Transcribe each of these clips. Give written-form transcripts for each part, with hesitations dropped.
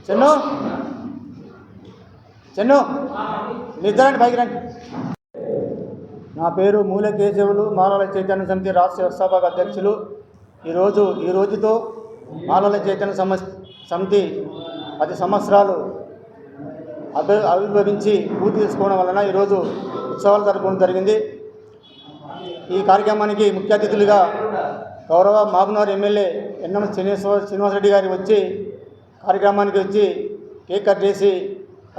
చెన్ను చెన్ను నిద్రండి పైకి రండి. నా పేరు మూల కేశవులు, మాలల చైతన్య సమితి రాష్ట్ర వ్యవస్థాపక అధ్యక్షులు. ఈ రోజుతో మాలల చైతన్య సమితి 10 సంవత్సరాలు ఆవిర్భవించి పూర్తి చేసుకోవడం వలన ఈరోజు ఉత్సవాలు జరుపుకోవడం జరిగింది. ఈ కార్యక్రమానికి ముఖ్య అతిథులుగా గౌరవ మహబూబ్నగర్ ఎమ్మెల్యే ఎన్ఎం శ్రీనివాసరెడ్డి గారు వచ్చి కార్యక్రమానికి వచ్చి కేక్ కట్ చేసి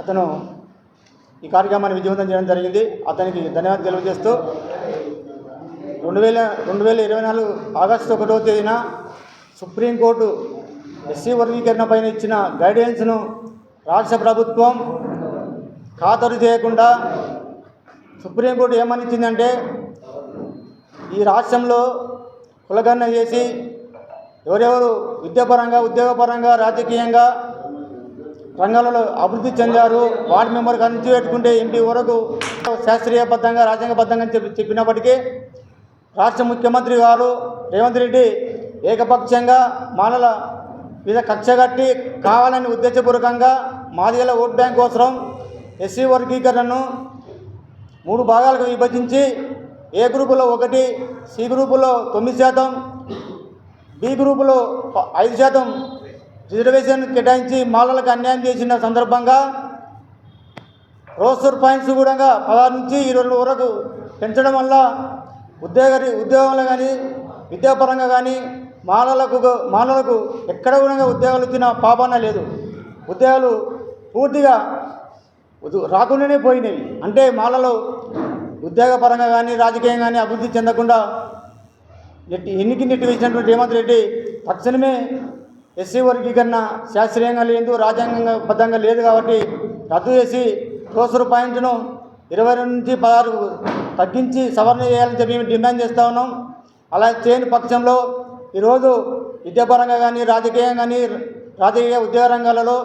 అతను ఈ కార్యక్రమాన్ని విజయవంతం చేయడం జరిగింది. అతనికి ధన్యవాదాలు తెలియజేస్తూ 2024 ఆగస్టు 1వ తేదీన సుప్రీంకోర్టు ఎస్సీ వర్గీకరణ పైన ఇచ్చిన గైడెన్స్ను రాష్ట్ర ప్రభుత్వం ఖాతరు చేయకుండా సుప్రీంకోర్టు ఏమని ఇచ్చిందంటే, ఈ రాష్ట్రంలో కులగణన చేసి ఎవరెవరు విద్యాపరంగా, ఉద్యోగపరంగా, రాజకీయంగా రంగాలలో అభివృద్ధి చెందారు, వార్డు మెంబర్ నుంచి పెట్టుకుంటే ఎంపీ వరకు శాస్త్రీయబద్ధంగా, రాజ్యాంగబద్ధంగా చెప్పినప్పటికీ రాష్ట్ర ముఖ్యమంత్రి గారు రేవంత్ రెడ్డి ఏకపక్షంగా మాలల మీద కక్షగట్టి కావాలని ఉద్దేశపూర్వకంగా మాదిగల ఓట్ బ్యాంక్ కోసం ఎస్సీ వర్గీకరణను 3 భాగాలకు విభజించి ఏ గ్రూపులో 1, సి గ్రూపులో 9%, బి గ్రూపులో 5% రిజర్వేషన్ కేటాయించి మాలలకు అన్యాయం చేసిన సందర్భంగా రోస్టర్ పాయింట్స్ కూడా 16 నుంచి 20 వరకు పెంచడం వల్ల ఉద్యోగంలో కానీ, విద్యాపరంగా కానీ మాలలకు ఎక్కడ కూడా ఉద్యోగాలు వచ్చిన పాపాన లేదు. ఉద్యోగాలు పూర్తిగా రాకుండానే పోయినాయి. అంటే మాలలో ఉద్యోగపరంగా కానీ, రాజకీయంగా కానీ అభివృద్ధి చెందకుండా నెట్టి వేసినటువంటి రేవంత్ రెడ్డి తక్షణమే ఎస్సీ వర్గీకరణ శాస్త్రీయంగా లేదు, రాజ్యాంగబద్ధంగా లేదు కాబట్టి రద్దు చేసి రోస్టర్ పాయింట్ను 22 నుంచి 16 తగ్గించి సవరణ చేయాలని చెప్పి మేము డిమాండ్ చేస్తూ ఉన్నాం. అలా చేయని పక్షంలో ఈరోజు విద్యాపరంగా కానీ, రాజకీయంగా కానీ, రాజకీయ ఉద్యోగ రంగాలలో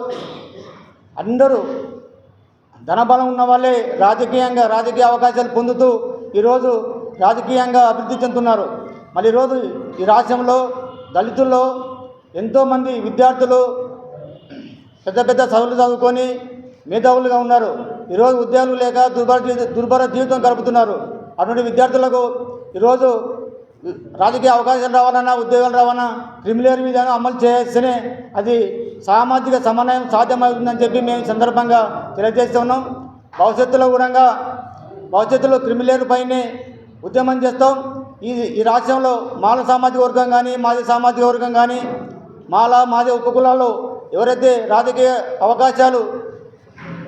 అందరూ ధనబలం ఉన్న వాళ్ళే రాజకీయ అవకాశాలు పొందుతూ ఈరోజు రాజకీయంగా అభివృద్ధి చెందుతున్నారు. మరి ఈరోజు ఈ రాష్ట్రంలో దళితుల్లో ఎంతోమంది విద్యార్థులు పెద్ద చదువులు చదువుకొని మేధావులుగా ఉన్నారు. ఈరోజు ఉద్యోగాలు లేక దుర్భర జీవితం గడుపుతున్నారు. అటువంటి విద్యార్థులకు ఈరోజు రాజకీయ అవకాశాలు రావాలన్నా, ఉద్యోగాలు రావాలన్నా క్రిమిలేయర్ విధానం అమలు చేస్తేనే అది సామాజిక సమన్వయం సాధ్యమవుతుందని చెప్పి మేము సందర్భంగా తెలియజేస్తూ ఉన్నాం. భవిష్యత్తులో క్రిమిలేయర్ పైనే ఉద్యమం చేస్తాం. ఈ రాష్ట్రంలో మాల సామాజిక వర్గం కానీ, మాది సామాజిక వర్గం కానీ, మాది ఉపకులాల్లో ఎవరైతే రాజకీయ అవకాశాలు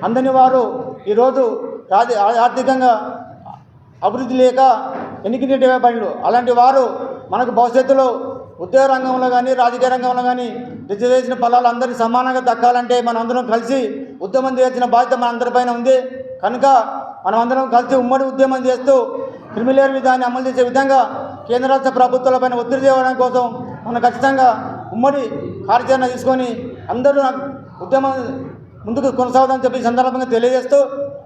అందని వారు ఈరోజు ఆర్థికంగా అభివృద్ధి లేక ఎన్నికటి పనులు అలాంటి వారు మనకు భవిష్యత్తులో ఉద్యోగ రంగంలో కానీ, రాజకీయ రంగంలో కానీ రిజర్వేషన్ ఫలాలు అందరికీ సమానంగా దక్కాలంటే మనం అందరం కలిసి ఉద్యమం చేయాల్సిన బాధ్యత మన అందరిపైన ఉంది. కనుక మనం అందరం కలిసి ఉమ్మడి ఉద్యమం చేస్తూ క్రిమిలేయర్ విధానాన్ని అమలు చేసే విధంగా కేంద్ర రాష్ట్ర ప్రభుత్వాలపైన ఒత్తిడి చేయడం కోసం మనం ఖచ్చితంగా ఉమ్మడి కార్యాచరణ తీసుకొని అందరూ ఉద్యమం ముందుకు కొనసాగుదని చెప్పి సందర్భంగా తెలియజేస్తూ,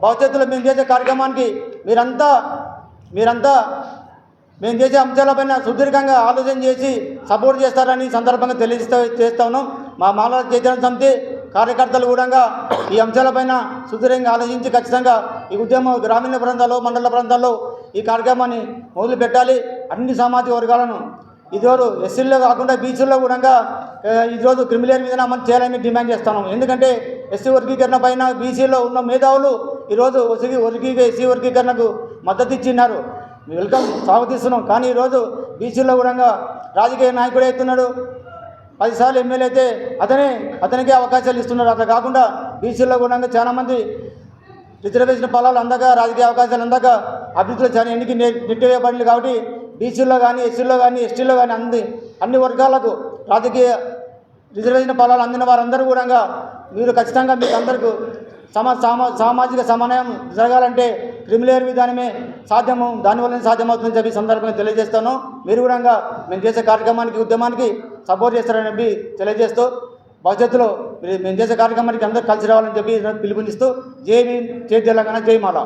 భవిష్యత్తులో మేము చేసే కార్యక్రమానికి మీరంతా మేము చేసే అంశాలపైన సుదీర్ఘంగా ఆలోచన చేసి సపోర్ట్ చేస్తారని సందర్భంగా చేస్తూ ఉన్నాం. మా మాలల చైతన్య సమితి కార్యకర్తలు కూడా ఈ అంశాలపైన సుదీర్ఘంగా ఆలోచించి ఖచ్చితంగా ఈ ఉద్యమం గ్రామీణ ప్రాంతాల్లో, మండల ప్రాంతాల్లో ఈ కార్యక్రమాన్ని మొదలు పెట్టాలి. అన్ని సామాజిక వర్గాలను ఈరోజు ఎస్సీల్లో కాకుండా బీసీల్లో కూడా ఈరోజు క్రిమిలేయర్ మీద అమలు చేయాలని డిమాండ్ చేస్తున్నాం. ఎందుకంటే ఎస్సీ వర్గీకరణ పైన బీసీలో ఉన్న మేధావులు ఈరోజు ఎస్సీ వర్గీకరణకు మద్దతు ఇచ్చిన్నారు. వెల్కమ్ స్వాగతిస్తున్నాం. కానీ ఈరోజు బీసీలో కూడా రాజకీయ నాయకుడు అవుతున్నాడు. 10 సార్లు ఎమ్మెల్యే అయితే అతనికే అవకాశాలు ఇస్తున్నారు. అట్లా కాకుండా బీసీలో కూడా చాలామంది రిజర్వేషన్ ఫలాలు అందక, రాజకీయ అవకాశాలు అందక అభివృద్ధిలో చాలా నెట్టివేయబడింది. కాబట్టి బీసీలో కానీ, ఎస్సీలో కానీ, ఎస్టీలో కానీ అన్ని వర్గాలకు రాజకీయ రిజర్వేషన్ ఫలాలు అందిన వారందరూ కూడా మీరు ఖచ్చితంగా మీకు అందరికీ సామాజిక సమన్వయం జరగాలంటే క్రిమిలేయర్ విధానమే సాధ్యము, దానివల్లనే సాధ్యమవుతుందని చెప్పి సందర్భంగా తెలియజేస్తాను. మీరు కూడా మేము చేసే కార్యక్రమానికి ఉద్యమానికి సపోర్ట్ చేస్తారని చెప్పి తెలియజేస్తూ భవిష్యత్తులో మేము చేసే కార్యక్రమానికి అందరూ కలిసి రావాలని చెప్పి పిలుపునిస్తూ జై భీమ్, జై తెలంగాణ, జై మాల.